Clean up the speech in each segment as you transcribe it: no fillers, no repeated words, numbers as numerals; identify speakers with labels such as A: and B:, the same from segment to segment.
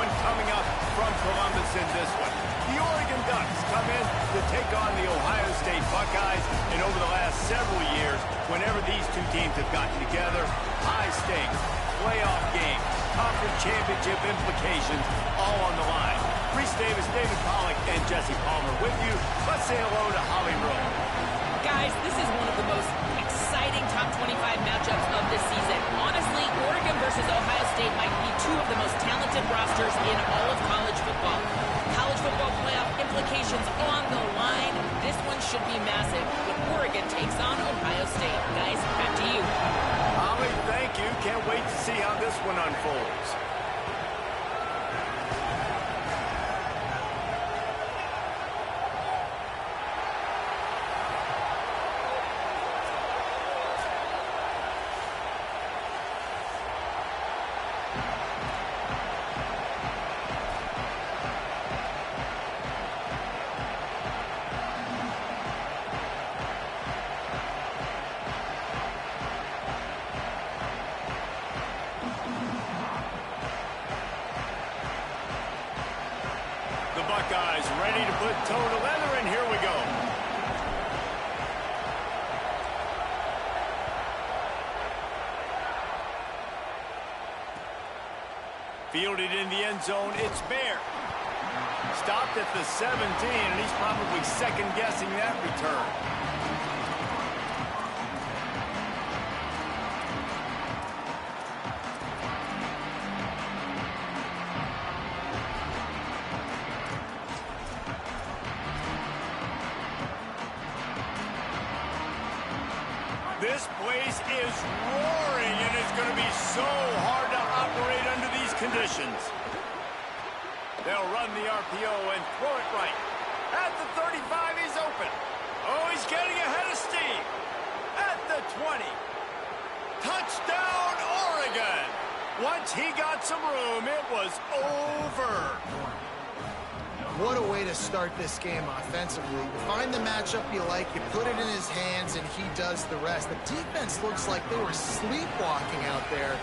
A: one coming up from Columbus in this one. The Oregon Ducks come in to take on the Ohio State Buckeyes, and over the last several years, whenever these two teams have gotten together, high stakes, playoff games, conference championship implications, all on the line. Reese Davis, David Pollack, and Jesse Palmer with you. Let's say hello to Holly Rowe.
B: Guys, this is one of the most exciting top 25 matchups of this season. Honestly, Oregon versus Ohio State might be two of the most talented rosters in all of college football. College football playoff implications on the line. This one should be massive when Oregon takes on Ohio State. Guys, back to you.
A: Holly, thank you. Can't wait to see how this one unfolds. Buckeyes ready to put toe to leather, and here we go. Fielded in the end zone, it's Bear. Stopped at the 17, and he's probably second-guessing that return. This place is roaring, and it's going to be so hard to operate under these conditions. They'll run the RPO and throw it right. At the 35, he's open. Oh, he's getting ahead of steam. At the 20. Touchdown, Oregon. Once he got some room, it was over.
C: What a way to start this game offensively. You find the matchup you like, you put it in his hands, and he does the rest. The defense looks like they were sleepwalking out there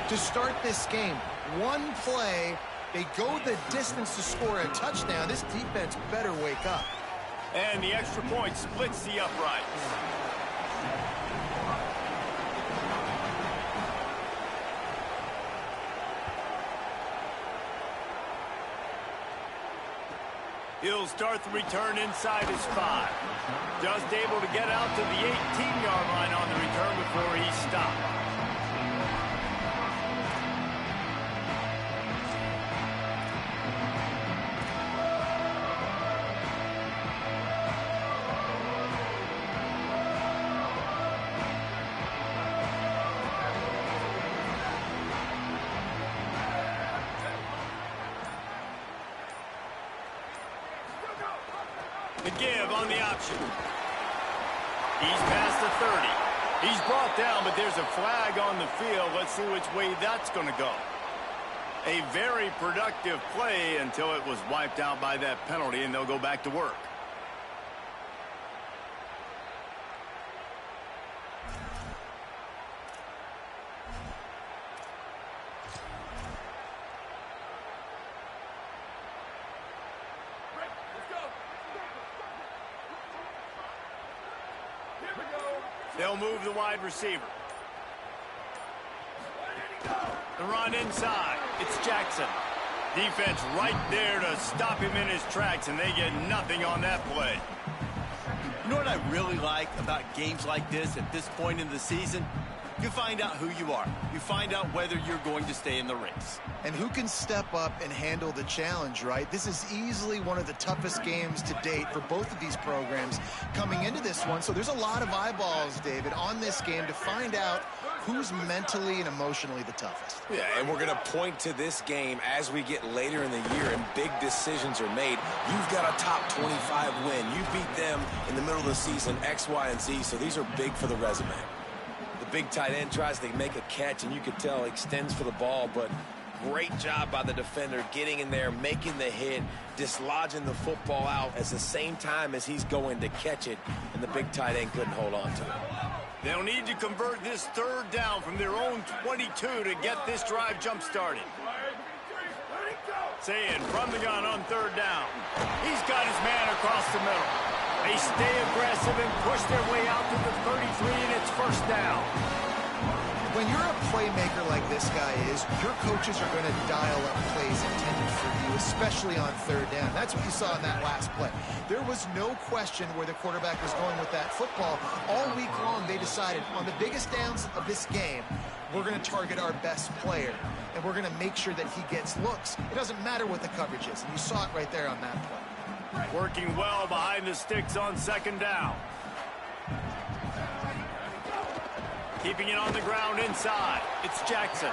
C: to start this game. One play, they go the distance to score a touchdown. This defense better wake up.
A: And the extra point splits the uprights. He'll start the return inside his 5. Just able to get out to the 18-yard line on the return before he stopped. The give on the option. He's past the 30. He's brought down, but there's a flag on the field. Let's see which way that's going to go. A very productive play until it was wiped out by that penalty, and they'll go back to work. They'll move the wide receiver. The run inside. It's Jackson. Defense right there to stop him in his tracks, and they get nothing on that play.
D: You know what I really like about games like this at this point in the season? You find out who you are. You find out whether you're going to stay in the race.
C: And who can step up and handle the challenge, right? This is easily one of the toughest games to date for both of these programs coming into this one. So there's a lot of eyeballs, David, on this game to find out who's mentally and emotionally the toughest.
E: Yeah, and we're going to point to this game as we get later in the year and big decisions are made. You've got a top 25 win. You beat them in the middle of the season, X, Y, and Z, so these are big for the resume. The big tight end tries to make a catch, and you can tell extends for the ball, but great job by the defender getting in there, making the hit, dislodging the football out at the same time as he's going to catch it, and the big tight end couldn't hold on to it.
A: They'll need to convert this third down from their own 22 to get this drive jump-started. Saying from the gun on third down. He's got his man across the middle. They stay aggressive and push their way out to the 33, and it's first down.
C: When you're a playmaker like this guy is, your coaches are going to dial up plays intended for you, especially on third down. That's what you saw in that last play. There was no question where the quarterback was going with that football. All week long, they decided on the biggest downs of this game, we're going to target our best player, and we're going to make sure that he gets looks. It doesn't matter what the coverage is, and you saw it right there on that play.
A: Working well behind the sticks on second down. Keeping it on the ground inside. It's Jackson.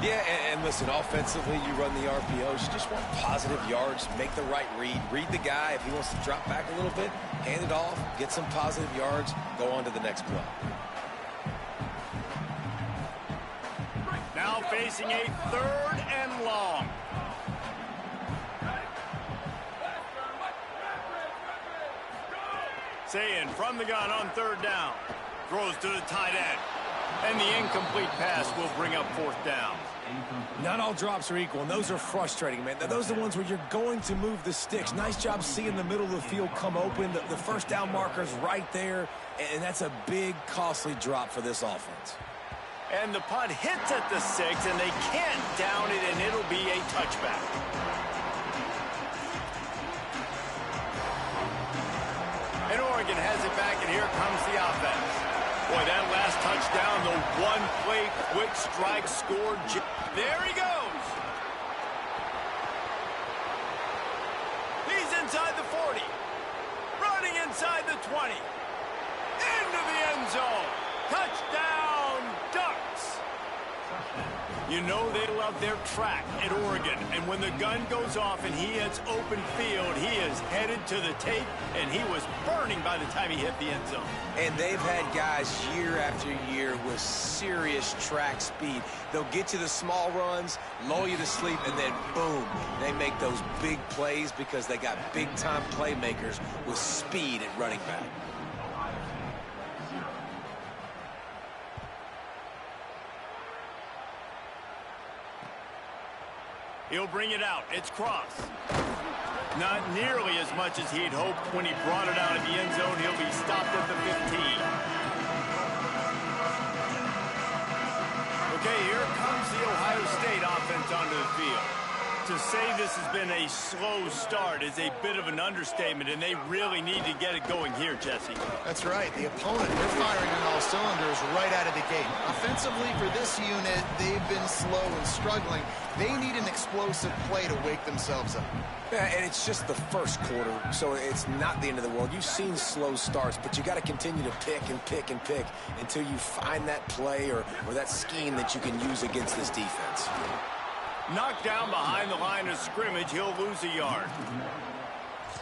E: Yeah, and listen, offensively, you run the RPOs. You just want positive yards, make the right read the guy. If he wants to drop back a little bit, hand it off, get some positive yards, go on to the next play.
A: Now facing a third and long. Saying from the gun on third down. Throws to the tight end. And the incomplete pass will bring up fourth down.
E: Not all drops are equal, and those are frustrating, man. Those are the ones where you're going to move the sticks. Nice job seeing the middle of the field come open. The first down marker's right there, and that's a big, costly drop for this offense.
A: And the punt hits at the 6, and they can't down it, and it'll be a touchback. And Oregon has it back, and here comes the offense. Boy, that last touchdown, the one-play quick strike scored. There he goes. He's inside the 40. Running inside the 20. Into the end zone. Touchdown, Ducks. You know they love their track at Oregon. And when the gun goes off and he hits open field, he is headed to the tape, and he was burning by the time he hit the end zone.
E: And they've had guys year after year with serious track speed. They'll get to the small runs, lull you to sleep, and then boom, they make those big plays because they got big-time playmakers with speed at running back.
A: He'll bring it out. It's Cross. Not nearly as much as he'd hoped when he brought it out of the end zone. He'll be stopped at the 15. Okay, here comes the Ohio State offense onto the field. To say this has been a slow start is a bit of an understatement, and they really need to get it going here, Jesse.
C: That's right. The opponent, they're firing on all cylinders right out of the gate. Offensively, for this unit, they've been slow and struggling. They need an explosive play to wake themselves up.
E: Yeah, and it's just the first quarter, so it's not the end of the world. You've seen slow starts, but you got to continue to pick and pick and pick until you find that play or that scheme that you can use against this defense.
A: Knocked down behind the line of scrimmage, he'll lose a yard.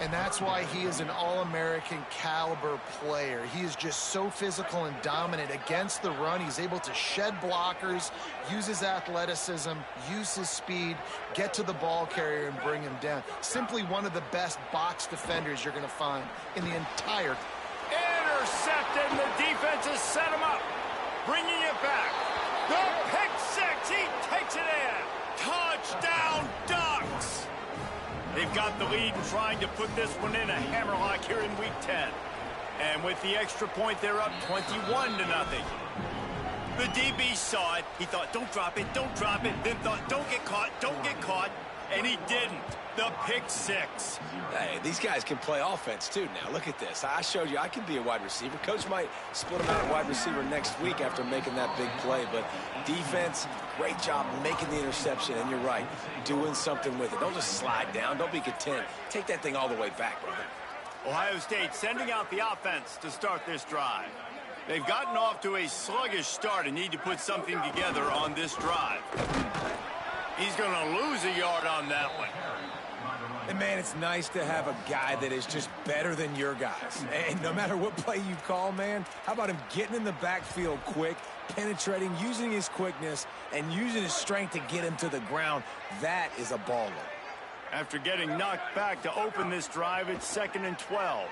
C: And that's why he is an All-American caliber player. He is just so physical and dominant against the run. He's able to shed blockers, use his athleticism, use his speed, get to the ball carrier and bring him down. Simply one of the best box defenders you're going to find in the entire.
A: Intercepted, and the defense has set him up. Bringing it back. The pick six, he takes it in. Touchdown, Ducks! They've got the lead and trying to put this one in a hammerlock here in Week 10. And with the extra point, they're up 21-0. The DB saw it. He thought, don't drop it, then thought, don't get caught, and he didn't. The pick six.
E: Hey, these guys can play offense, too, now. Look at this. I showed you I can be a wide receiver. Coach might split him out at wide receiver next week after making that big play. But defense, great job making the interception. And you're right, doing something with it. Don't just slide down. Don't be content. Take that thing all the way back, brother.
A: Ohio State sending out the offense to start this drive. They've gotten off to a sluggish start and need to put something together on this drive. He's going to lose a yard on that one.
E: And, man, it's nice to have a guy that is just better than your guys. And no matter what play you call, man, how about him getting in the backfield quick, penetrating, using his quickness, and using his strength to get him to the ground? That is a baller.
A: After getting knocked back to open this drive, it's 2nd and 12.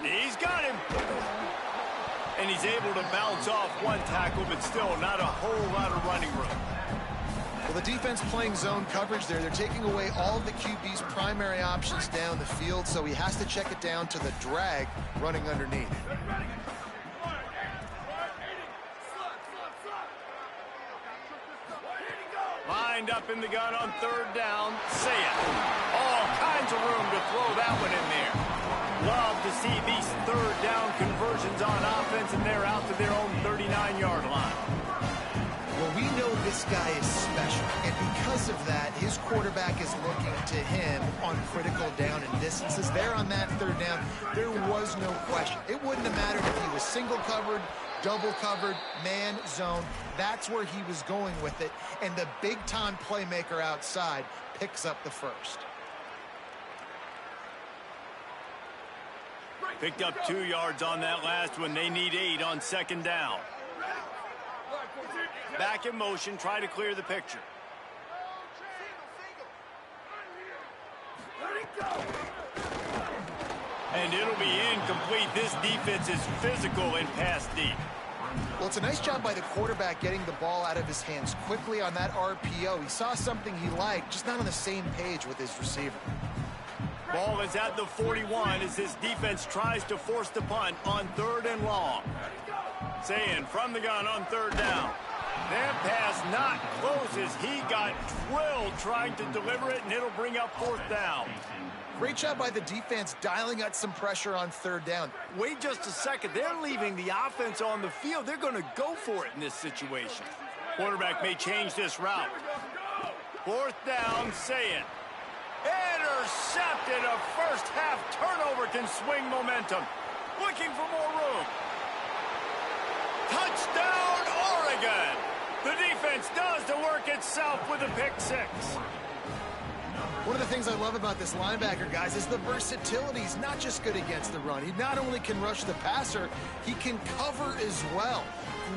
A: He's got him. And he's able to bounce off one tackle, but still not a whole lot of running room.
C: Well, The defense playing zone coverage there. They're taking away all of the QB's primary options down the field, so he has to check it down to the drag running underneath.
A: Lined up in the gun on third down. Say it. All kinds of room to throw that one in there. Love to see these third down conversions on offense, and they're out to their own 39-yard line.
C: Well, we know this guy is special, and because of that, his quarterback is looking to him on critical down and distances. There on that third down, there was no question. It wouldn't have mattered if he was single covered, double covered, man, zone. That's where he was going with it, and the big-time playmaker outside picks up the first.
A: Picked up 2 yards on that last one. They need 8 on second down. Back in motion, try to clear the picture. And it'll be incomplete. This defense is physical and pass deep.
C: Well, it's a nice job by the quarterback getting the ball out of his hands quickly on that RPO. He saw something he liked, just not on the same page with his receiver.
A: Ball is at the 41 as this defense tries to force the punt on third and long. Saying from the gun on third down. That pass not close as he got drilled trying to deliver it, and it'll bring up fourth down.
C: Great job by the defense dialing out some pressure on third down.
A: Wait just a second. They're leaving the offense on the field. They're going to go for it in this situation. Quarterback may change this route. Fourth down, say it. Intercepted. A first half turnover can swing momentum. Looking for more room. Touchdown, Oregon. The defense does the work itself with a pick six.
C: One of the things I love about this linebacker, guys, is the versatility. He's not just good against the run. He not only can rush the passer, he can cover as well.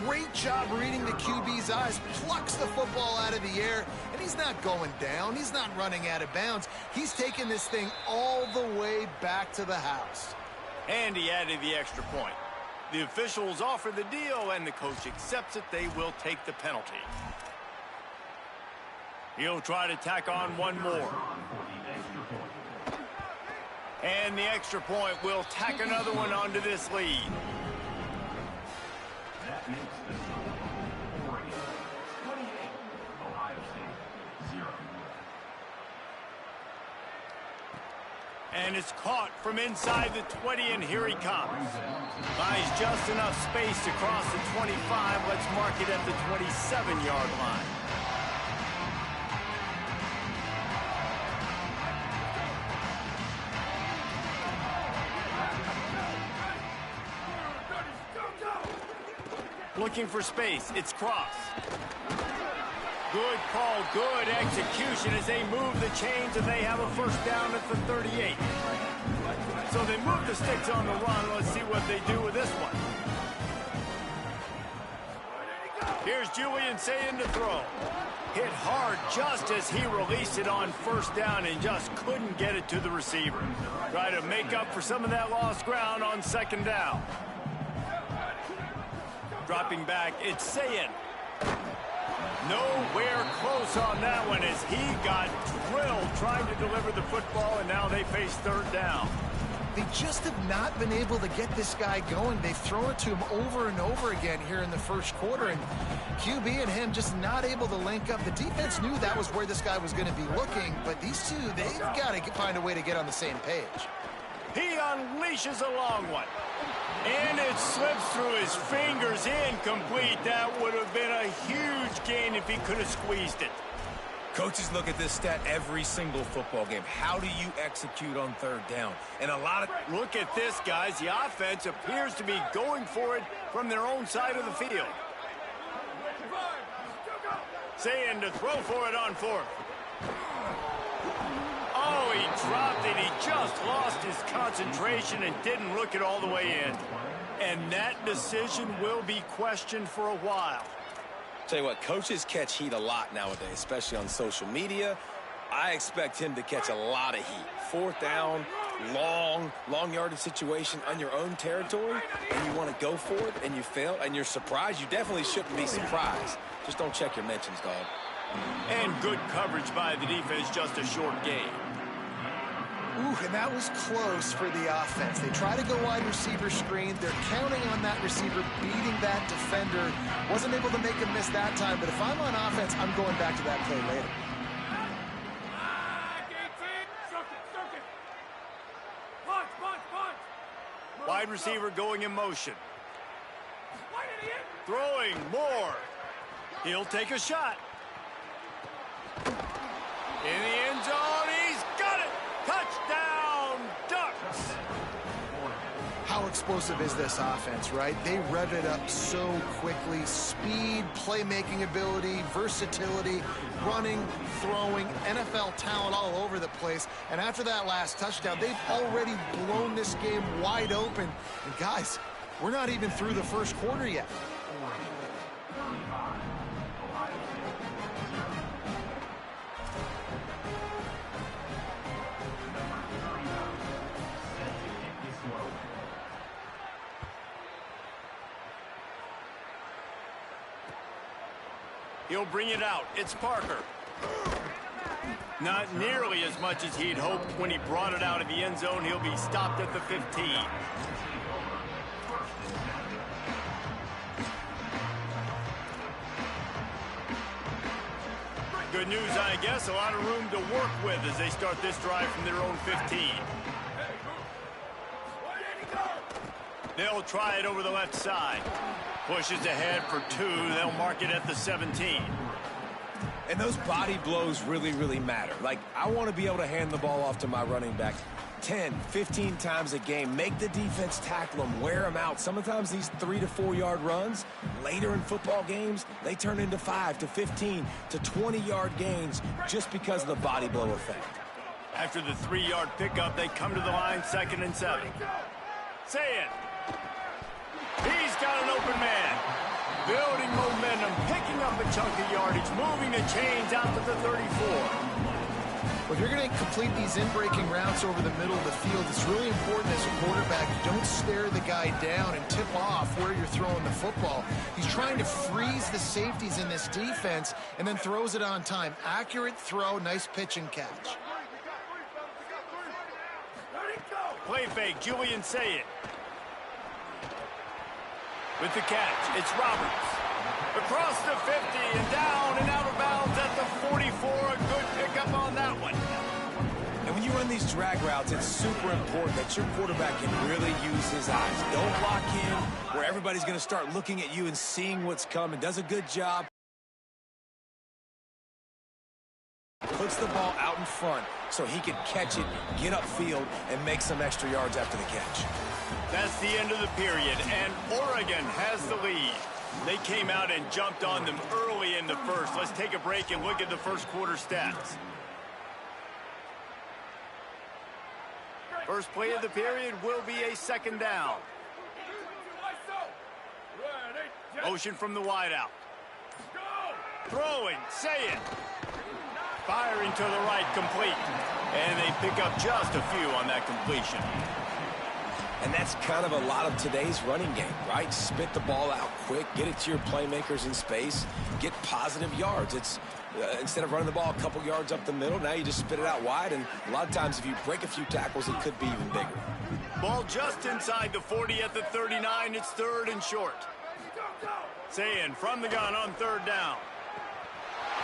C: Great job reading the QB's eyes, plucks the football out of the air, and he's not going down. He's not running out of bounds. He's taking this thing all the way back to the house.
A: And he added the extra point. The officials offer the deal, and the coach accepts it. They will take the penalty. He'll try to tack on one more. And the extra point will tack another one onto this lead.
F: That makes the score Oregon 28, Ohio State 0.
A: And it's caught from inside the 20, and here he comes. Buys just enough space to cross the 25. Let's mark it at the 27-yard line. Looking for space. It's cross. Good call, good execution as they move the chains, and they have a first down at the 38. So they move the sticks on the run. Let's see what they do with this one. Here's Julian saying to throw. Hit hard just as he released it on first down and just couldn't get it to the receiver. Try to make up for some of that lost ground on second down. Dropping back, it's Sayin. Nowhere close on that one as he got drilled trying to deliver the football, and now they face third down.
C: They just have not been able to get this guy going. They've thrown it to him over and over again here in the first quarter, and QB and him just not able to link up. The defense knew that was where this guy was going to be looking, but these two, they've got to find a way to get on the same page.
A: He unleashes a long one. And it slips through his fingers, incomplete. That would have been a huge gain if he could have squeezed it.
E: Coaches look at this stat every single football game. How do you execute on third down? And a lot of...
A: Look at this, guys. The offense appears to be going for it from their own side of the field. Saying to throw for it on fourth. Oh, he dropped it. He just lost his concentration and didn't look it all the way in. And that decision will be questioned for a while.
E: Tell you what, coaches catch heat a lot nowadays, especially on social media. I expect him to catch a lot of heat. Fourth down, long yardage situation on your own territory, and you want to go for it, and you fail, and you're surprised. You definitely shouldn't be surprised. Just don't check your mentions, dog.
A: And good coverage by the defense, just a short gain.
C: Ooh, and that was close for the offense. They try to go wide receiver screen. They're counting on that receiver beating that defender. Wasn't able to make him miss that time, but if I'm on offense, I'm going back to that play later.
A: Wide receiver going in motion. Throwing more. He'll take a shot. In the end zone, he's got it. Touchdown, Ducks.
C: How explosive is this offense, right? They rev it up so quickly. Speed, playmaking ability, versatility, running, throwing, NFL talent all over the place. And after that last touchdown, they've already blown this game wide open. And guys, we're not even through the first quarter yet.
A: He'll bring it out. It's Parker. Not nearly as much as he'd hoped when he brought it out of the end zone. He'll be stopped at the 15. Good news, I guess. A lot of room to work with as they start this drive from their own 15. They'll try it over the left side. Pushes ahead for 2. They'll mark it at the 17.
E: And those body blows really matter. Like, I want to be able to hand the ball off to my running back 10, 15 times a game. Make the defense tackle them, wear them out. Sometimes these 3 to 4 yard runs, later in football games, they turn into 5 to 15 to 20 yard gains just because of the body blow effect.
A: After the 3 yard pickup, they come to the line 2nd and 7. Say it. He's got an open man. Building momentum, picking up a chunk of yardage, moving the chains out to the 34.
C: Well, if you're going to complete these in-breaking routes over the middle of the field, it's really important as a quarterback you don't stare the guy down and tip off where you're throwing the football. He's trying to freeze the safeties in this defense and then throws it on time. Accurate throw, nice pitch and catch.
A: Play fake, Julian Say it. With the catch, it's Roberts. Across the 50 and down and out of bounds at the 44. A good pickup on that one.
E: And when you run these drag routes, it's super important that your quarterback can really use his eyes. Don't lock in where everybody's going to start looking at you and seeing what's coming. Does a good job. Puts the ball out in front so he can catch it, get upfield, and make some extra yards after the catch.
A: That's the end of the period, and Oregon has the lead. They came out and jumped on them early in the first. Let's take a break and look at the first quarter stats. First play of the period will be a 2nd down. Motion from the wideout. Throwing, Say it. Firing to the right, complete. And they pick up just a few on that completion.
E: And that's kind of a lot of today's running game, right? Spit the ball out quick, get it to your playmakers in space, get positive yards. It's instead of running the ball a couple yards up the middle, now you just spit it out wide, and a lot of times if you break a few tackles, it could be even bigger.
A: Ball just inside the 40 at the 39. It's 3rd and short. Sayin from the gun on 3rd down.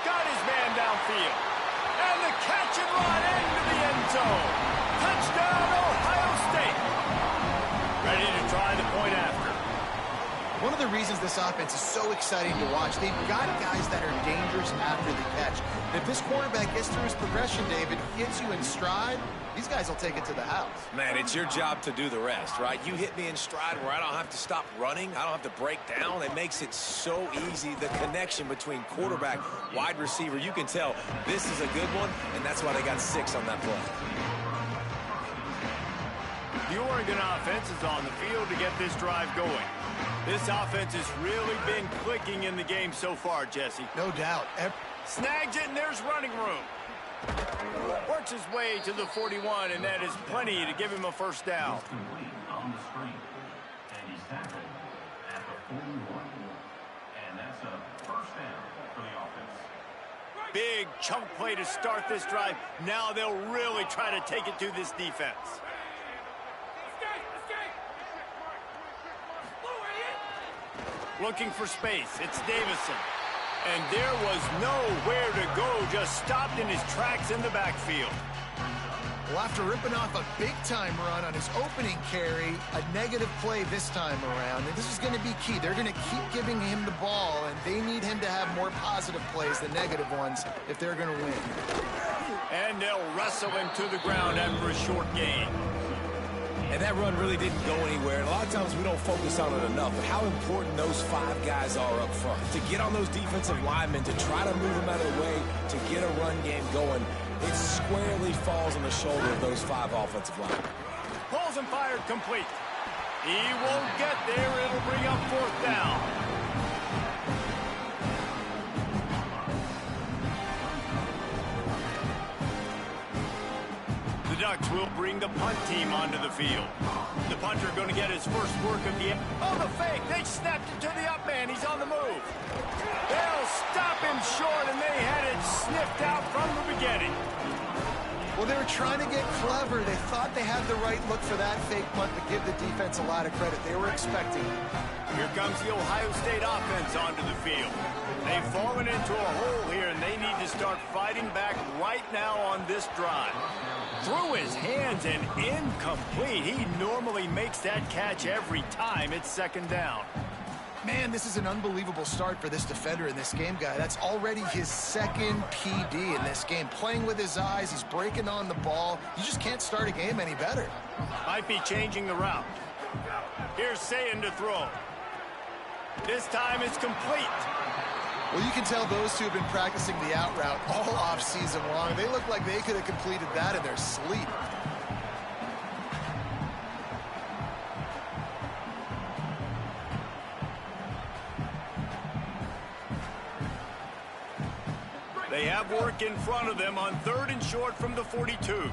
A: Got his man downfield. And the catch and run into the end zone. Touchdown, Ohio State. Ready to try the point after.
C: One of the reasons this offense is so exciting to watch, they've got guys that are dangerous after the catch. And if this quarterback gets through his progression, David, gets you in stride, these guys will take it to the house.
E: Man, it's your job to do the rest, right? You hit me in stride where I don't have to stop running. I don't have to break down. It makes it so easy. The connection between quarterback, wide receiver, you can tell this is a good one, and that's why they got 6 on that play.
A: The Oregon offense is on the field to get this drive going. This offense has really been clicking in the game so far, Jesse.
C: No doubt.
A: Snags it, and there's running room. Works his way to the 41, and that is plenty to give him a 1st down.
F: On the screen, and he's tackled at the 41. And that's a 1st down for the offense.
A: big chunk play to start this drive. Now they'll really try to take it to this defense. Looking for space. It's Davison. And there was nowhere to go. Just stopped in his tracks in the backfield.
C: Well, after ripping off a big-time run on his opening carry, a negative play this time around. And this is going to be key. They're going to keep giving him the ball, and they need him to have more positive plays than negative ones if they're going to win.
A: And they'll wrestle him to the ground after a short gain.
E: And that run really didn't go anywhere. And a lot of times we don't focus on it enough, but how important those 5 guys are up front. To get on those defensive linemen, to try to move them out of the way, to get a run game going, it squarely falls on the shoulder of those 5 offensive linemen.
A: Pulls and fired complete. He won't get there. It'll bring up 4th down. The Ducks will bring the punt team onto the field. The punter going to get his first work of the... Oh, the fake. They snapped it to the up man. He's on the move. They'll stop him short, and they had it sniffed out from the beginning.
C: Well, they were trying to get clever. They thought they had the right look for that fake punt, but give the defense a lot of credit. They were expecting it.
A: Here comes the Ohio State offense onto the field. They've fallen into a hole here, and they need to start fighting back right now on this drive. Through his hands and incomplete. He normally makes that catch every time. It's 2nd down.
C: Man, this is an unbelievable start for this defender in this game, guy. That's already his 2nd PD in this game. Playing with his eyes, he's breaking on the ball. You just can't start a game any better.
A: Might be changing the route. Here's Sayin to throw. This time it's complete.
C: Well, you can tell those two have been practicing the out route all off-season long. They look like they could have completed that in their sleep.
A: They have work in front of them on 3rd and short from the 42.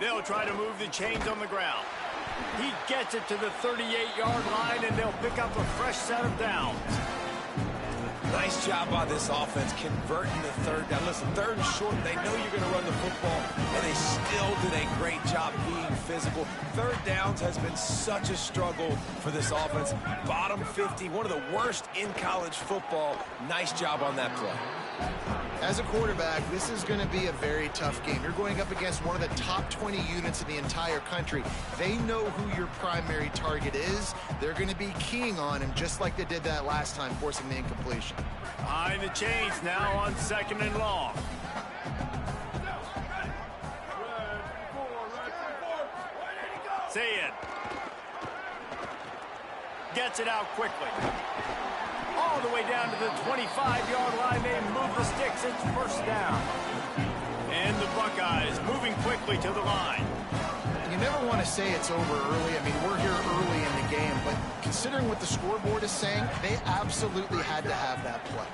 A: They'll try to move the chains on the ground. He gets it to the 38-yard line, and they'll pick up a fresh set of downs.
E: Nice job by this offense converting the 3rd down. Listen, 3rd and short, they know you're going to run the football, and they still did a great job being physical. 3rd downs has been such a struggle for this offense. Bottom 50, one of the worst in college football. Nice job on that play.
C: As a quarterback, this is going to be a very tough game. You're going up against one of the top 20 units in the entire country. They know who your primary target is. They're going to be keying on him just like they did that last time, forcing the incompletion.
A: Behind the chains now on 2nd and long. Sayin gets it out quickly. All the way down to the 25-yard line. They move the sticks. It's 1st down. And the Buckeyes moving quickly to the line.
C: You never want to say it's over early. I mean, we're here early in the game, but considering what the scoreboard is saying, they absolutely had to have that play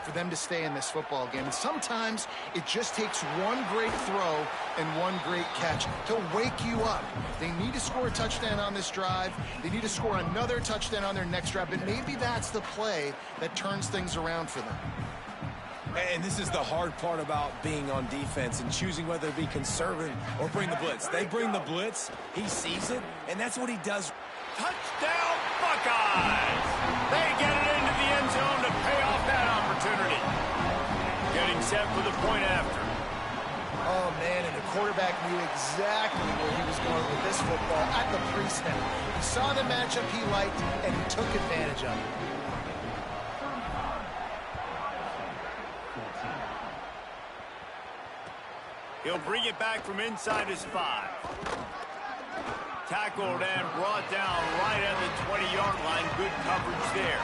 C: for them to stay in this football game. And sometimes it just takes one great throw and one great catch to wake you up. They need to score a touchdown on this drive. They need to score another touchdown on their next drive, but maybe that's the play that turns things around for them.
E: And this is the hard part about being on defense and choosing whether to be conservative or bring the blitz. They bring the blitz, he sees it, and that's what he does.
A: Touchdown, Buckeyes! They get it into the end zone to pay off that opportunity. Getting set for the point after.
C: Oh, man, and the quarterback knew exactly where he was going with this football at the pre-snap. He saw the matchup he liked, and he took advantage of it.
A: He'll bring it back from inside his 5. Tackled and brought down right at the 20-yard line. Good coverage there.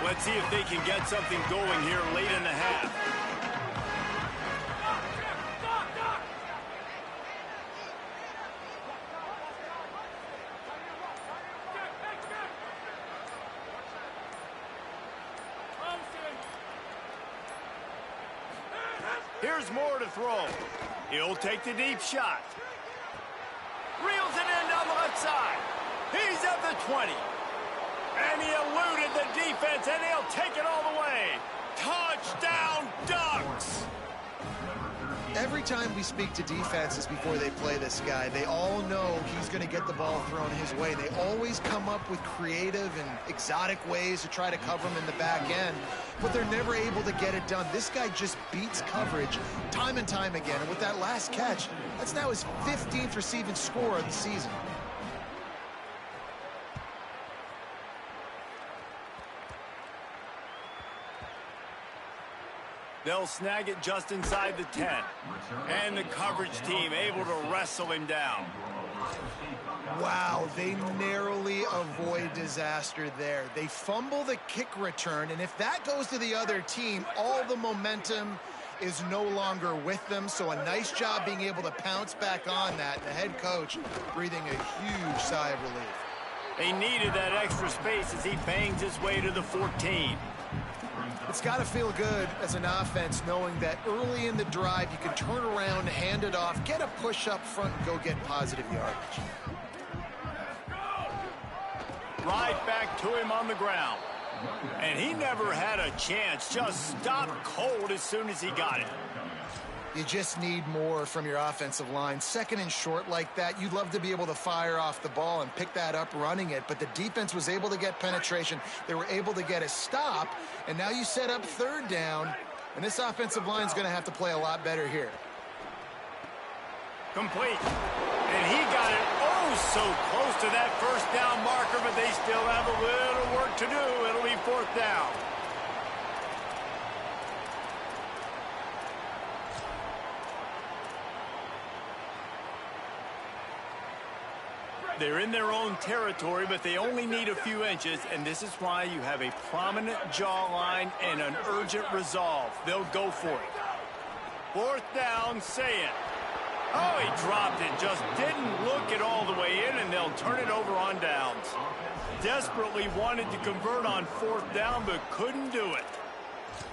A: Let's see if they can get something going here late in the half. Here's more to throw. He'll take the deep shot. the 20. And he eluded the defense, and he'll take it all the way. Touchdown, Ducks!
C: Every time we speak to defenses before they play this guy, they all know he's going to get the ball thrown his way. They always come up with creative and exotic ways to try to cover him in the back end, but they're never able to get it done. This guy just beats coverage time and time again, and with that last catch, that's now his 15th receiving score of the season.
A: They'll snag it just inside the 10. And the coverage team able to wrestle him down.
C: Wow, they narrowly avoid disaster there. They fumble the kick return, and if that goes to the other team, all the momentum is no longer with them. So a nice job being able to pounce back on that. The head coach breathing a huge sigh of relief.
A: They needed that extra space as he bangs his way to the 14.
C: It's got to feel good as an offense knowing that early in the drive you can turn around, hand it off, get a push up front, and go get positive yardage.
A: Right back to him on the ground. And he never had a chance, just stopped cold as soon as he got it.
C: You just need more from your offensive line. Second and short like that, you'd love to be able to fire off the ball and pick that up running it, but the defense was able to get penetration. They were able to get a stop, and now you set up third down, and this offensive line is going to have to play a lot better here.
A: Complete. And he got it so close to that first down marker, but they still have a little work to do. It'll be fourth down. They're in their own territory, but they only need a few inches, and this is why you have a prominent jawline and an urgent resolve. They'll go for it. Fourth down, say it. Oh, he dropped it. Just didn't look it all the way in, and they'll turn it over on downs. Desperately wanted to convert on fourth down, but couldn't do it.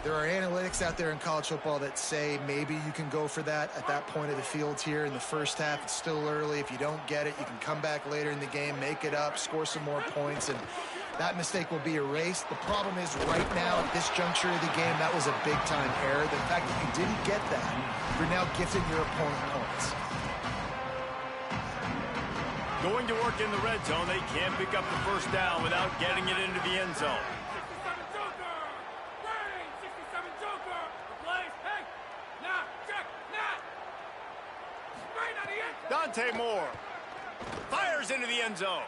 C: There are analytics out there in college football that say maybe you can go for that at that point of the field here in the first half. It's still early. If you don't get it, you can come back later in the game, make it up, score some more points, and that mistake will be erased. The problem is right now at this juncture of the game, that was a big-time error. The fact that you didn't get that, you're now gifting your opponent points.
A: Going to work in the red zone, they can't pick up the first down without getting it into the end zone. Dante Moore fires into the end zone.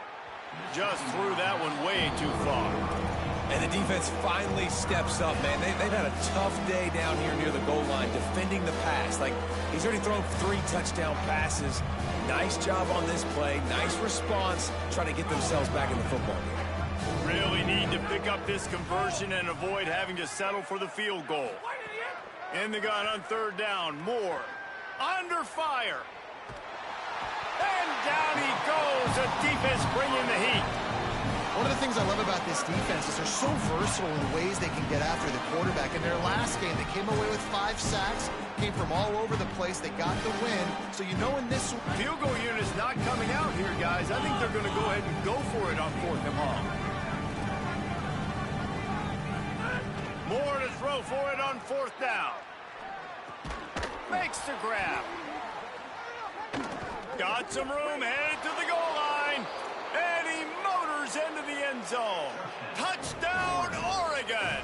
A: Just threw that one way too far.
E: And the defense finally steps up, man. They've had a tough day down here near the goal line defending the pass. Like, he's already thrown 3 touchdown passes. Nice job on this play. Nice response, trying to get themselves back in the football game.
A: Really need to pick up this conversion and avoid having to settle for the field goal. In the gun on third down. Moore under fire. And down he goes. The defense bringing the heat.
C: One of the things I love about this defense is they're so versatile in ways they can get after the quarterback. In their last game, they came away with 5 sacks, came from all over the place. They got the win. So you know in this
A: field goal unit's not coming out here, guys. I think they're going to go ahead and go for it on fourth and long. Moore to throw for it on fourth down. Makes the grab. Got some room, headed to the goal line. And he motors into the end zone. Touchdown, Oregon.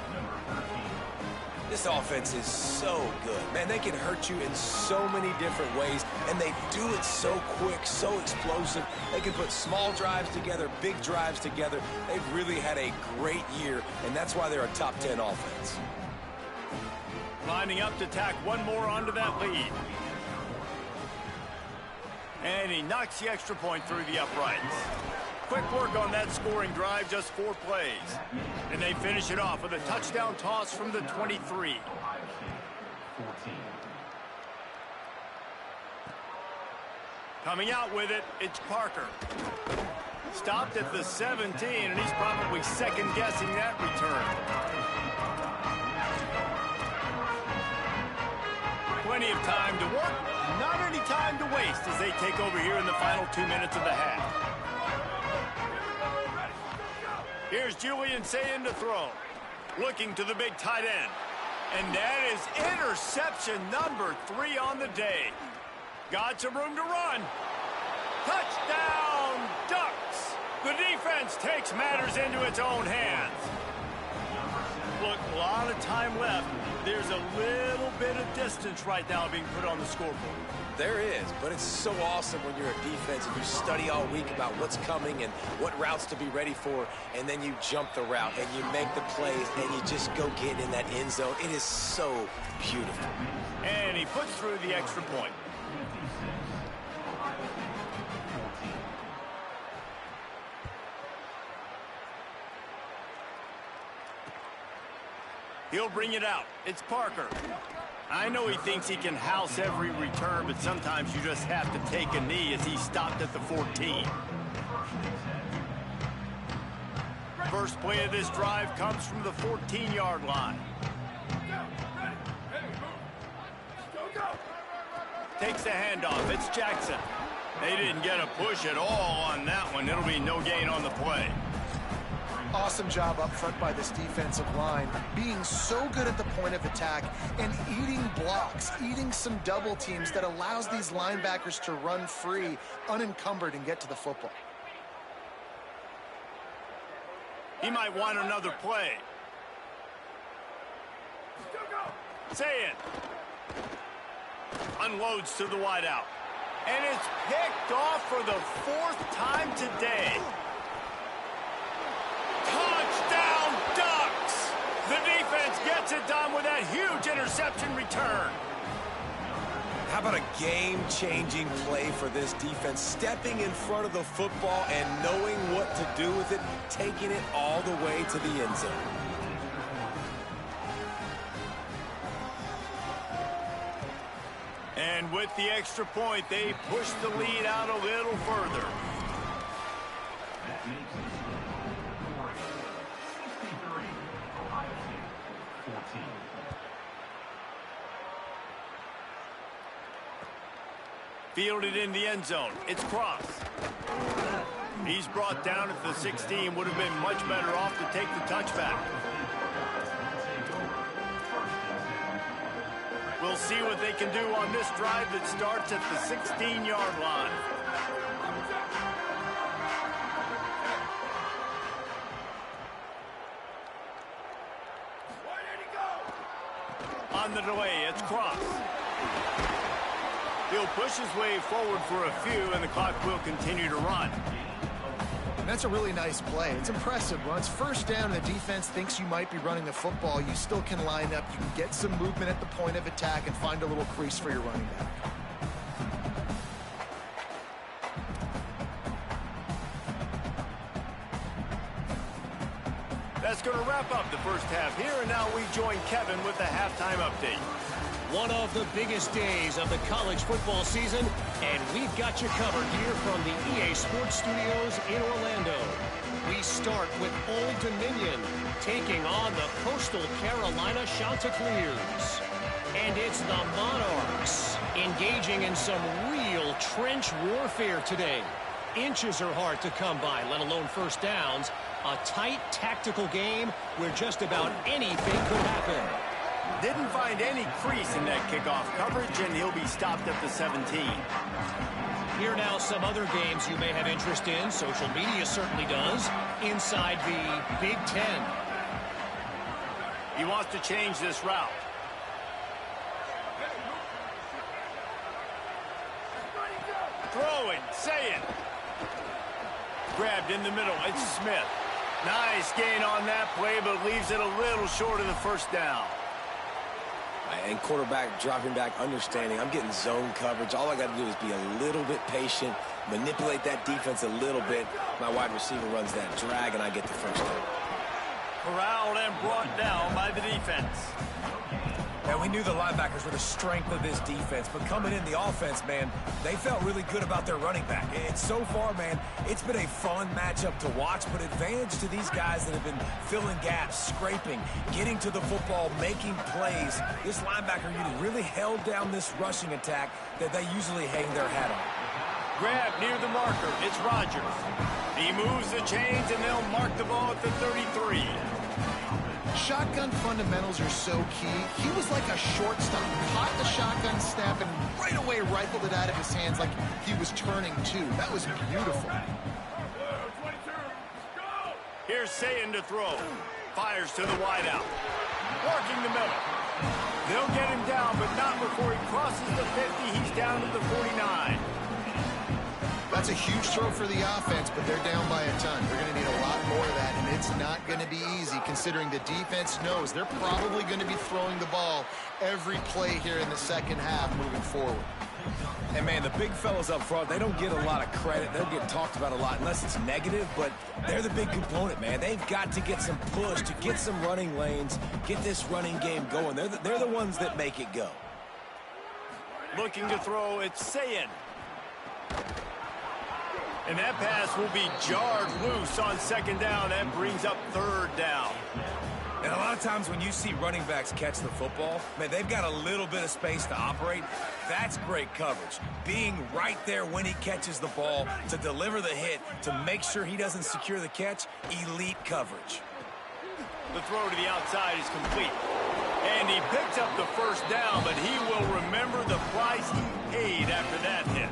E: This offense is so good. Man, they can hurt you in so many different ways, and they do it so quick, so explosive. They can put small drives together, big drives together. They've really had a great year, and that's why they're a top 10 offense.
A: Lining up to tack one more onto that lead. And he knocks the extra point through the uprights. Quick work on that scoring drive, just 4 plays. And they finish it off with a touchdown toss from the 23. Coming out with it, it's Parker. Stopped at the 17, and he's probably second-guessing that return. Plenty of time to work, not any time to waste as they take over here in the final 2 minutes of the half. Here's Julian saying to throw. Looking to the big tight end. And that is interception number 3 on the day. Got some room to run. Touchdown, Ducks. The defense takes matters into its own hands. Look, a lot of time left. There's a little bit of distance right now being put on the scoreboard.
E: There is, but it's so awesome when you're a defense and you study all week about what's coming and what routes to be ready for, and then you jump the route and you make the plays and you just go get in that end zone. It is so beautiful.
A: And he puts through the extra point. He'll bring it out. It's Parker. I know he thinks he can house every return, but sometimes you just have to take a knee as he stopped at the 14. First play of this drive comes from the 14-yard line. Takes the handoff. It's Jackson. They didn't get a push at all on that one. It'll be no gain on the play.
C: Awesome job up front by this defensive line, being so good at the point of attack and eating blocks, eating some double teams that allows these linebackers to run free, unencumbered, and get to the football.
A: He might want another play. Say it. Unloads to the wideout. And it's picked off for the 4th time today. Touchdown, Ducks! The defense gets it done with that huge interception return.
E: How about a game-changing play for this defense? Stepping in front of the football and knowing what to do with it, taking it all the way to the end zone.
A: And with the extra point, they push the lead out a little further. Fielded in the end zone. It's Cross. He's brought down at the 16. Would have been much better off to take the touchback. We'll see what they can do on this drive that starts at the 16-yard line. On the delay, it's Cross. He'll push his way forward for a few, and the clock will continue to run.
C: And that's a really nice play. It's impressive. Once first down and the defense thinks you might be running the football, you still can line up. You can get some movement at the point of attack and find a little crease for your running back.
A: That's going to wrap up the first half here, and now we join Kevin with the halftime update.
G: One of the biggest days of the college football season, and we've got you covered here from the EA Sports Studios in Orlando. We start with Old Dominion taking on the Coastal Carolina Chanticleers. And it's the Monarchs engaging in some real trench warfare today. Inches are hard to come by, let alone first downs. A tight tactical game where just about anything could happen.
A: Didn't find any crease in that kickoff coverage, and he'll be stopped at the 17.
G: Here now some other games you may have interest in. Social media certainly does. Inside the Big Ten.
A: He wants to change this route. Throwing, saying. Grabbed in the middle. It's Smith. Nice gain on that play, but leaves it a little short of the first down.
E: And quarterback dropping back, understanding I'm getting zone coverage. All I got to do is be a little bit patient, manipulate that defense a little bit. My wide receiver runs that drag, and I get the first down.
A: Corralled and brought down by the defense.
H: And we knew the linebackers were the strength of this defense, but coming in the offense, man, they felt really good about their running back. And so far, man, it's been a fun matchup to watch, but advantage to these guys that have been filling gaps, scraping, getting to the football, making plays. This linebacker unit really held down this rushing attack that they usually hang their hat on.
A: Grab near the marker. It's Rodgers. He moves the chains, and they'll mark the ball at the 33.
C: Shotgun fundamentals are so key. He was like a shortstop, caught the shotgun snap, and right away rifled it out of his hands like he was turning two. That was beautiful.
A: Here's Sayin to throw. Fires to the wideout. Working the middle. They'll get him down, but not before he crosses the 50. He's down to the 49.
C: That's a huge throw for the offense, but they're down by a ton. They're going to need a lot more of that, and it's not going to be easy considering the defense knows they're probably going to be throwing the ball every play here in the second half moving forward.
H: And, man, the big fellas up front, they don't get a lot of credit. They don't get talked about a lot unless it's negative, but they're the big component, man. They've got to get some push, to get some running lanes, get this running game going. They're the ones that make it go.
A: Looking to throw, it's Sayin. And that pass will be jarred loose on second down. That brings up third down.
H: And a lot of times when you see running backs catch the football, man, they've got a little bit of space to operate. That's great coverage. Being right there when he catches the ball to deliver the hit, to make sure he doesn't secure the catch, elite coverage.
A: The throw to the outside is complete. And he picks up the first down, but he will remember the price he paid after that hit.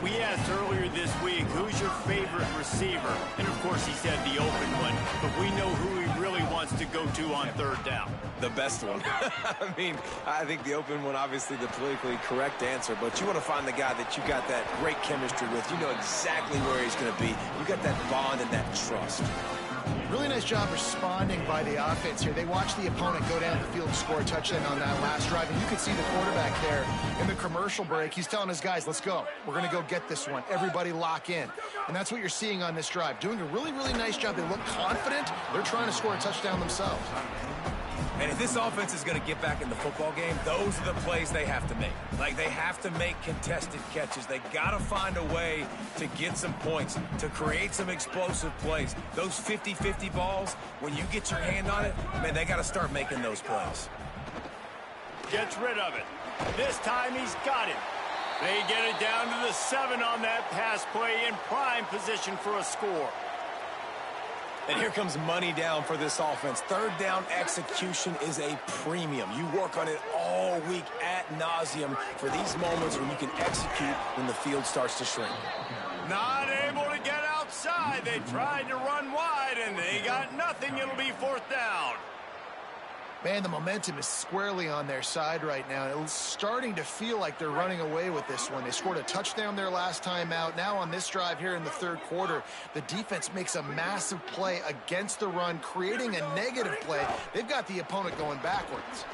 A: We asked earlier this week, who's your favorite receiver? And, of course, he said the open one. But we know who he really wants to go to on third down.
E: The best one. I mean, I think the open one, obviously the politically correct answer, but you want to find the guy that you got that great chemistry with. You know exactly where he's going to be. You got that bond and that trust.
C: Really nice job responding by the offense here. They watched the opponent go down the field and score a touchdown on that last drive, and you could see the quarterback there in the commercial break. He's telling his guys, let's go. We're going to go get this one. Everybody lock in. And that's what you're seeing on this drive. Doing a really, really nice job. They look confident. They're trying to score a touchdown themselves.
H: And if this offense is going to get back in the football game, those are the plays they have to make. Like, they have to make contested catches. They got to find a way to get some points, to create some explosive plays. Those 50-50 balls, when you get your hand on it, man, they got to start making those plays.
A: Gets rid of it. This time he's got it. They get it down to the 7 on that pass play in prime position for a score.
E: And here comes money down for this offense. Third down execution is a premium. You work on it all week ad nauseum for these moments when you can execute when the field starts to shrink.
A: Not able to get outside. They tried to run wide, and they got nothing. It'll be fourth down.
C: Man, the momentum is squarely on their side right now. It's starting to feel like they're running away with this one. They scored a touchdown their last time out. Now on this drive here in the third quarter, the defense makes a massive play against the run, creating a negative play. They've got the opponent going backwards.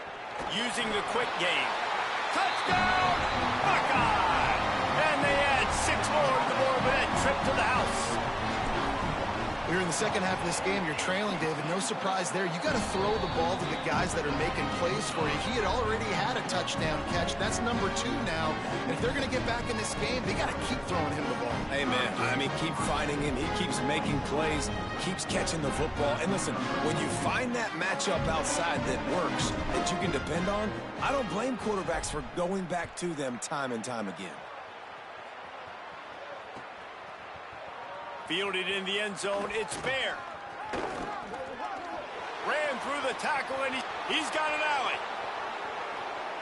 A: Using the quick game. Touchdown, Buckeye! And they add 6 more to the board with that trip to the house.
C: Here in the second half of this game, you're trailing, David. No surprise there. You got to throw the ball to the guys that are making plays for you. He had already had a touchdown catch. That's number 2 now. And if they're going to get back in this game, they got to keep throwing him the ball.
H: Amen. I mean, keep finding him. He keeps making plays, keeps catching the football. And listen, when you find that matchup outside that works, that you can depend on, I don't blame quarterbacks for going back to them time and time again.
A: Fielded in the end zone, it's Bear. Ran through the tackle, and he's got an alley.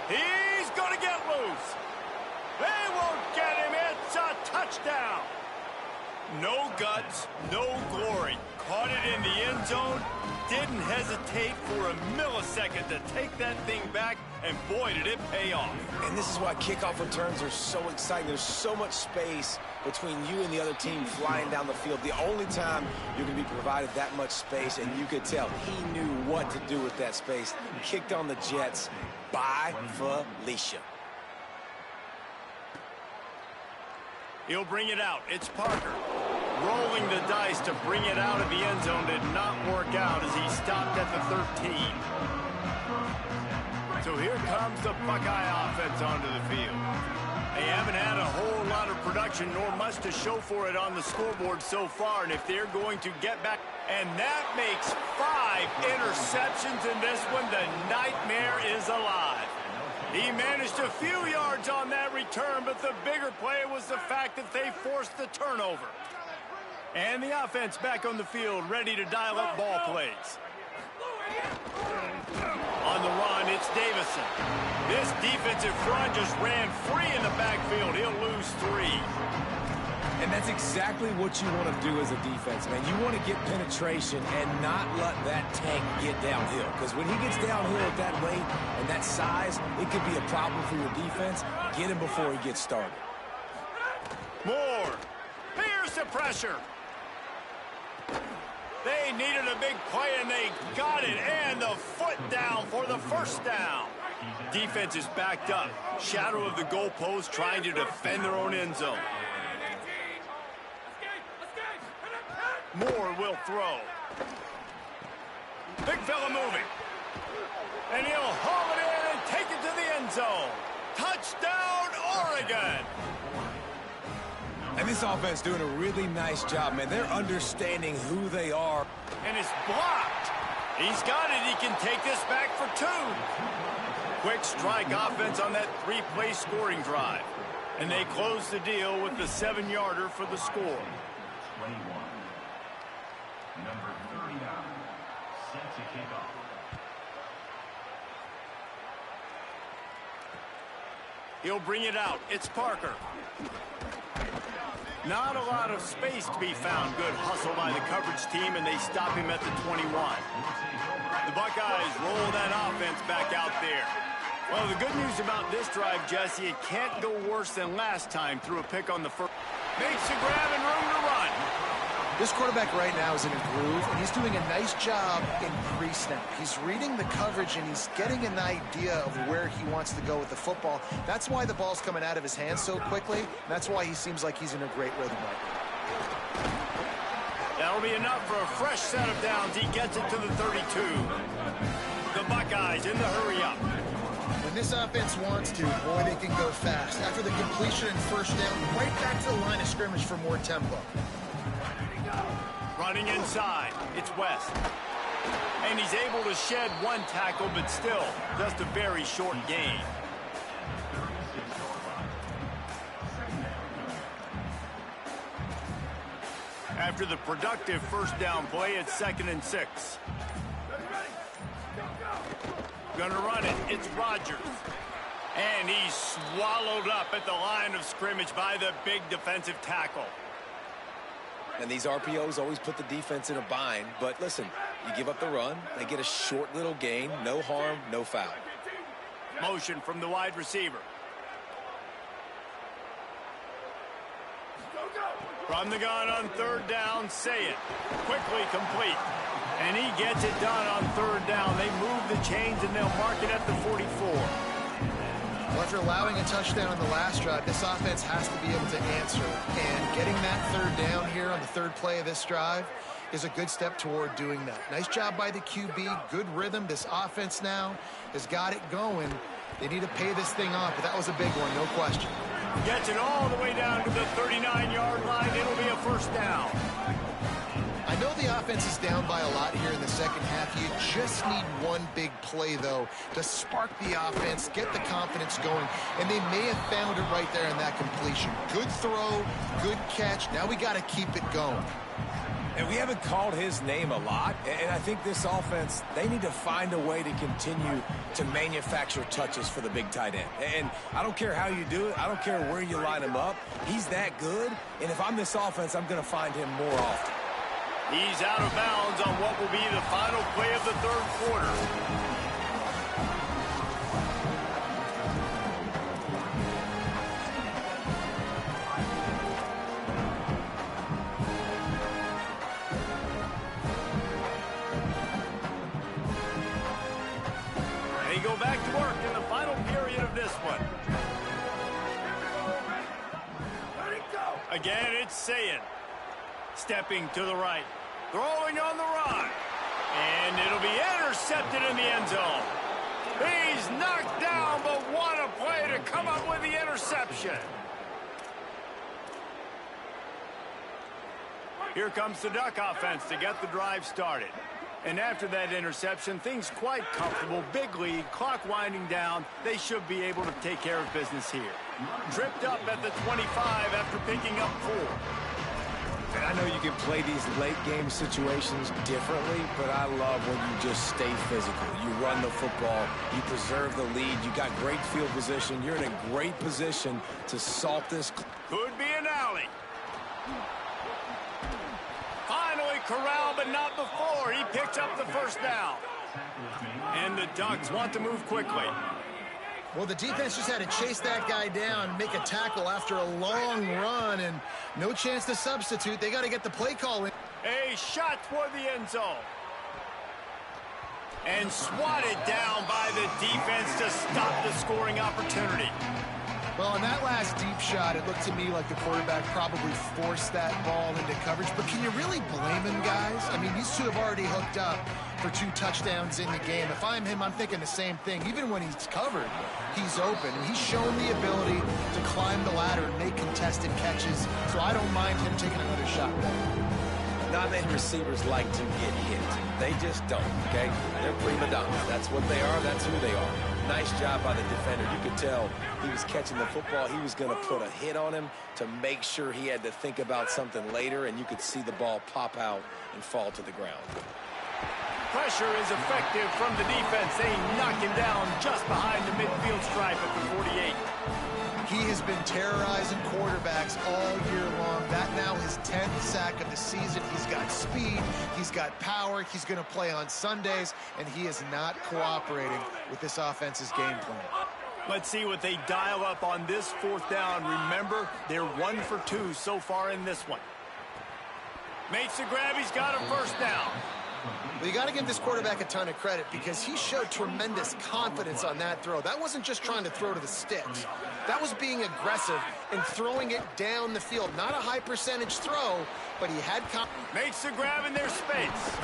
A: He's going to get loose. They won't get him. It's a touchdown. No guts, no glory. Caught it in the end zone. Didn't hesitate for a millisecond to take that thing back, and boy, did it pay off.
E: And this is why kickoff returns are so exciting. There's so much space between you and the other team flying down the field. The only time you're going to be provided that much space, and you could tell he knew what to do with that space. Kicked on the Jets by Felicia.
A: He'll bring it out. It's Parker. Rolling the dice to bring it out of the end zone did not work out as he stopped at the 13. So here comes the Buckeye offense onto the field. They haven't had a whole lot of production, nor much to show for it on the scoreboard so far. And if they're going to get back, and that makes 5 interceptions in this one, the nightmare is alive. He managed a few yards on that return, but the bigger play was the fact that they forced the turnover. And the offense back on the field, ready to dial up ball plays. On the run, it's Davison. This defensive front just ran free in the backfield. He'll lose 3.
H: And that's exactly what you want to do as a defense, man. You want to get penetration and not let that tank get downhill. Because when he gets downhill at that weight and that size, it could be a problem for your defense. Get him before he gets started.
A: Moore. Here's the pressure. They needed a big play, and they got it. And the foot down for the first down. Defense is backed up. Shadow of the goalpost, trying to defend their own end zone. Moore will throw. Big fella moving. And he'll haul it in and take it to the end zone. Touchdown, Oregon!
H: And this offense doing a really nice job, man. They're understanding who they are.
A: And it's blocked. He's got it. He can take this back for 2. Quick strike offense on that 3-play scoring drive. And they close the deal with the 7-yarder for the score.
F: 21. Number 39, set to kick off.
A: He'll bring it out. It's Parker. Not a lot of space to be found. Good hustle by the coverage team, and they stop him at the 21. The Buckeyes roll that offense back out there. Well, the good news about this drive, Jesse, it can't go worse than last time through a pick on the first. Makes the grab and room to run.
C: This quarterback right now is in a groove, and he's doing a nice job in pre-snap. He's reading the coverage, and he's getting an idea of where he wants to go with the football. That's why the ball's coming out of his hands so quickly, and that's why he seems like he's in a great rhythm right now.
A: That'll be enough for a fresh set of downs. He gets it to the 32. The Buckeyes in the hurry-up.
C: When this offense wants to, boy, they can go fast. After the completion and first down, right back to the line of scrimmage for more tempo.
A: Running inside, it's West. And he's able to shed 1 tackle, but still just a very short gain. After the productive first down play, it's 2nd and 6. Gonna run it, it's Rodgers. And he's swallowed up at the line of scrimmage by the big defensive tackle.
E: And these RPOs always put the defense in a bind. But listen, you give up the run, they get a short little gain, no harm, no foul.
A: Motion from the wide receiver. From the gun on 3rd down, say it. Quickly complete. And he gets it done on 3rd down. They move the chains and they'll mark it at the 44.
C: Well, after allowing a touchdown on the last drive, this offense has to be able to answer. And getting that 3rd down here on the 3rd play of this drive is a good step toward doing that. Nice job by the QB. Good rhythm. This offense now has got it going. They need to pay this thing off, but that was a big one, no question.
A: Gets it all the way down to the 39-yard line. It'll be a first down.
C: I know the offense is down by a lot here in the second half. You just need one big play, though, to spark the offense, get the confidence going, and they may have found it right there in that completion. Good throw, good catch. Now we got to keep it going.
H: And we haven't called his name a lot, and I think this offense, they need to find a way to continue to manufacture touches for the big tight end. And I don't care how you do it. I don't care where you line him up. He's that good, and if I'm this offense, I'm going to find him more often.
A: He's out of bounds on what will be the final play of the 3rd quarter. They go back to work in the final period of this one. Again, it's Sayin. Stepping to the right. Throwing on the run. And it'll be intercepted in the end zone. He's knocked down, but what a play to come up with the interception. Here comes the Duck offense to get the drive started. And after that interception, things quite comfortable. Big lead, clock winding down. They should be able to take care of business here. Tripped up at the 25 after picking up 4.
E: And I know you can play these late game situations differently, but I love when you just stay physical. You run the football, you preserve the lead, you got great field position, you're in a great position to salt this.
A: Could be an alley. Finally corralled, but not before. He picks up the first down. And the Ducks want to move quickly.
C: Well, the defense just had to chase that guy down, make a tackle after a long run, and no chance to substitute. They got to get the play call in.
A: A shot toward the end zone. And swatted down by the defense to stop the scoring opportunity.
C: Well, on that last deep shot, it looked to me like the quarterback probably forced that ball into coverage. But can you really blame him, guys? I mean, these two have already hooked up for 2 touchdowns in the game. If I'm him, I'm thinking the same thing. Even when he's covered, he's open. And he's shown the ability to climb the ladder and make contested catches. So I don't mind him taking another shot there.
E: Not many receivers like to get hit. They just don't, okay? They're prima donnas. That's what they are. That's who they are. Nice job by the defender. You could tell he was catching the football. He was going to put a hit on him to make sure he had to think about something later, and you could see the ball pop out and fall to the ground.
A: Pressure is effective from the defense. They knock him down just behind the midfield stripe at the 48.
C: He has been terrorizing quarterbacks all year long. That now his 10th sack of the season. He's got speed. He's got power. He's going to play on Sundays, and he is not cooperating with this offense's game plan.
A: Let's see what they dial up on this 4th down. Remember, they're 1 for 2 so far in this one. Makes the grab. He's got a first down.
C: Well, you got to give this quarterback a ton of credit because he showed tremendous confidence on that throw. That wasn't just trying to throw to the sticks. That was being aggressive and throwing it down the field. Not a high percentage throw, but he had confidence.
A: Makes the grab in their space.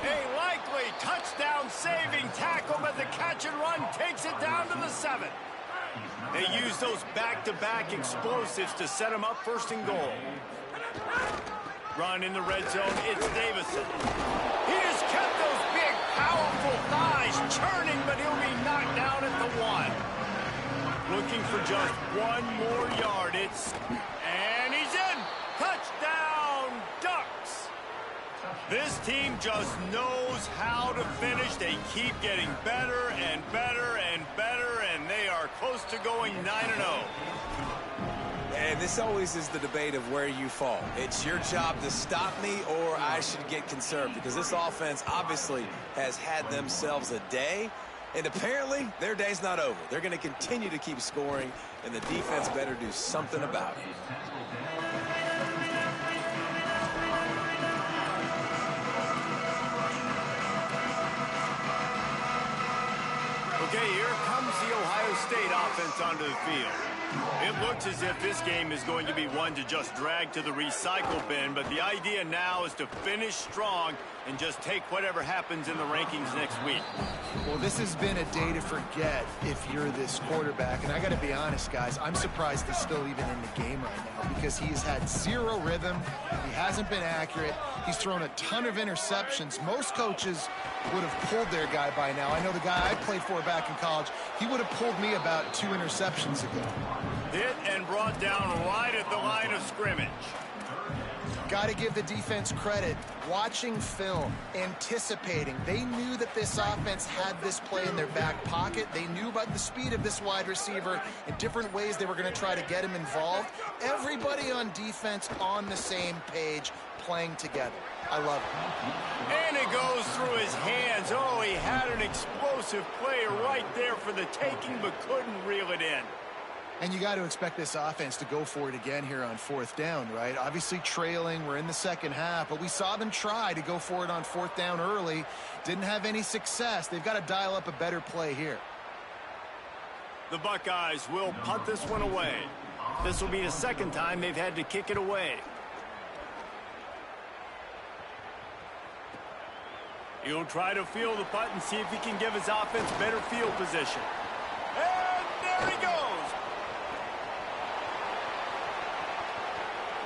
A: A likely touchdown-saving tackle, but the catch and run takes it down to the 7. They use those back-to-back explosives to set him up 1st and goal. Run in the red zone, it's Davison. He has kept those big, powerful thighs churning, but he'll be knocked down at the 1. Looking for just 1 more yard. And he's in. Touchdown, Ducks. This team just knows how to finish. They keep getting better and better and better, and they are close to going 9-0.
E: And this always is the debate of where you fall. It's your job to stop me or I should get conserved because this offense obviously has had themselves a day, and apparently their day's not over. They're going to continue to keep scoring, and the defense better do something about it.
A: Okay, here comes the Ohio State offense onto the field. It looks as if this game is going to be one to just drag to the recycle bin, but the idea now is to finish strong and just take whatever happens in the rankings next week.
C: Well, this has been a day to forget if you're this quarterback. And I got to be honest, guys, I'm surprised he's still even in the game right now because he's had 0 rhythm. He hasn't been accurate. He's thrown a ton of interceptions. Most coaches would have pulled their guy by now. I know the guy I played for back in college, he would have pulled me about 2 interceptions ago.
A: Hit and brought down right at the line of scrimmage.
C: Got to give the defense credit. Watching film, anticipating. They knew that this offense had this play in their back pocket. They knew about the speed of this wide receiver in different ways they were going to try to get him involved. Everybody on defense on the same page, playing together. I love it.
A: And it goes through his hands. Oh, he had an explosive play right there for the taking, but couldn't reel it in.
C: And you got to expect this offense to go for it again here on 4th down, right? Obviously trailing, we're in the second half, but we saw them try to go for it on 4th down early. Didn't have any success. They've got to dial up a better play here.
A: The Buckeyes will punt this one away. This will be the second time they've had to kick it away. He'll try to field the punt and see if he can give his offense better field position. And there he goes.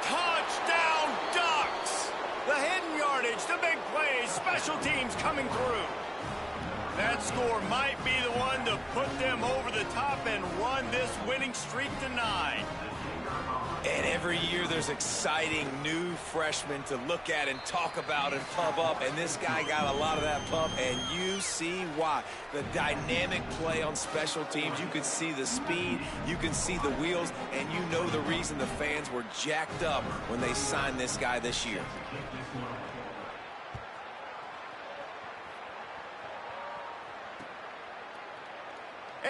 A: Touchdown, Ducks! The hidden yardage stage, the big plays, special teams coming through. That score might be the one to put them over the top and run this winning streak to 9.
E: And every year there's exciting new freshmen to look at and talk about and pump up. And this guy got a lot of that pump, and you see why. The dynamic play on special teams. You can see the speed, you can see the wheels, and you know the reason the fans were jacked up when they signed this guy this year.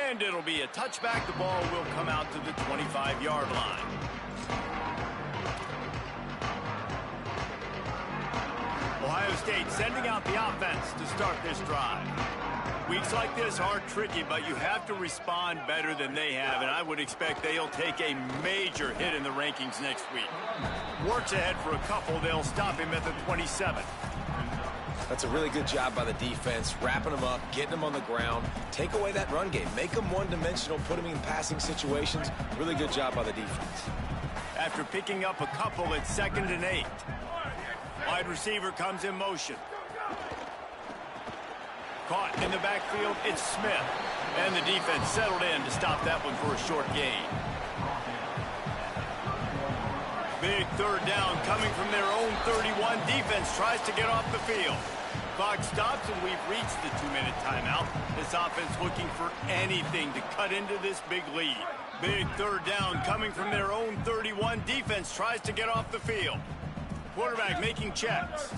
A: And it'll be a touchback. The ball will come out to the 25-yard line. Ohio State sending out the offense to start this drive. Weeks like this are tricky, but you have to respond better than they have, and I would expect they'll take a major hit in the rankings next week. Works ahead for a couple. They'll stop him at the 27.
E: That's a really good job by the defense, wrapping them up, getting them on the ground, take away that run game, make them one-dimensional, put them in passing situations. Really good job by the defense.
A: After picking up a couple, it's 2nd and 8. Wide receiver comes in motion. Caught in the backfield, it's Smith. And the defense settled in to stop that one for a short gain. Big 3rd down coming from their own 31. Defense tries to get off the field. Clock stops, and we've reached the 2-minute timeout. This offense looking for anything to cut into this big lead. Big 3rd down coming from their own 31. Defense tries to get off the field. Quarterback making checks.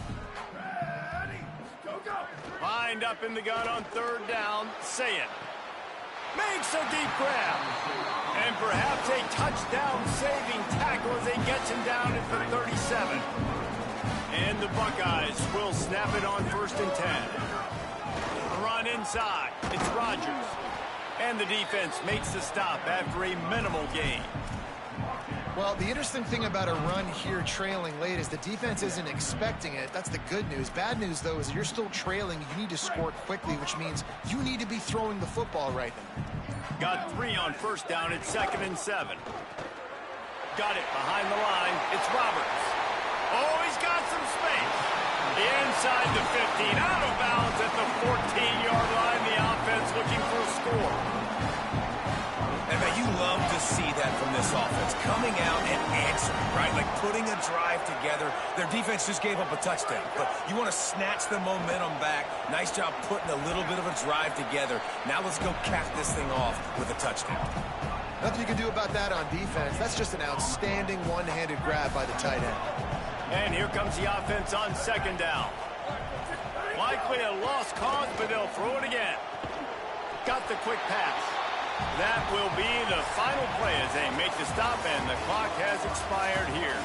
A: Lined up in the gun on 3rd down. Saying makes a deep grab. And perhaps a touchdown-saving tackle as he gets him down at the 37. And the Buckeyes will snap it on 1st and 10. Run inside. It's Rodgers. And the defense makes the stop after a minimal gain.
C: Well, the interesting thing about a run here trailing late is the defense isn't expecting it. That's the good news. Bad news, though, is you're still trailing. You need to score quickly, which means you need to be throwing the football right now.
A: Got 3 on 1st down at 2nd and 7. Got it behind the line. It's Roberts. Oh, he's got some space. Inside the 15. Out of bounds at the 14-yard line. The offense looking for a score.
H: And man, you love to see that from this offense. Coming out and answering, right? Like putting a drive together. Their defense just gave up a touchdown. But you want to snatch the momentum back. Nice job putting a little bit of a drive together. Now let's go cap this thing off with a touchdown.
C: Nothing you can do about that on defense. That's just an outstanding one-handed grab by the tight end.
A: And here comes the offense on 2nd down. Likely a lost cause, but they'll throw it again. Got the quick pass. That will be the final play as they make the stop, and the clock has expired here.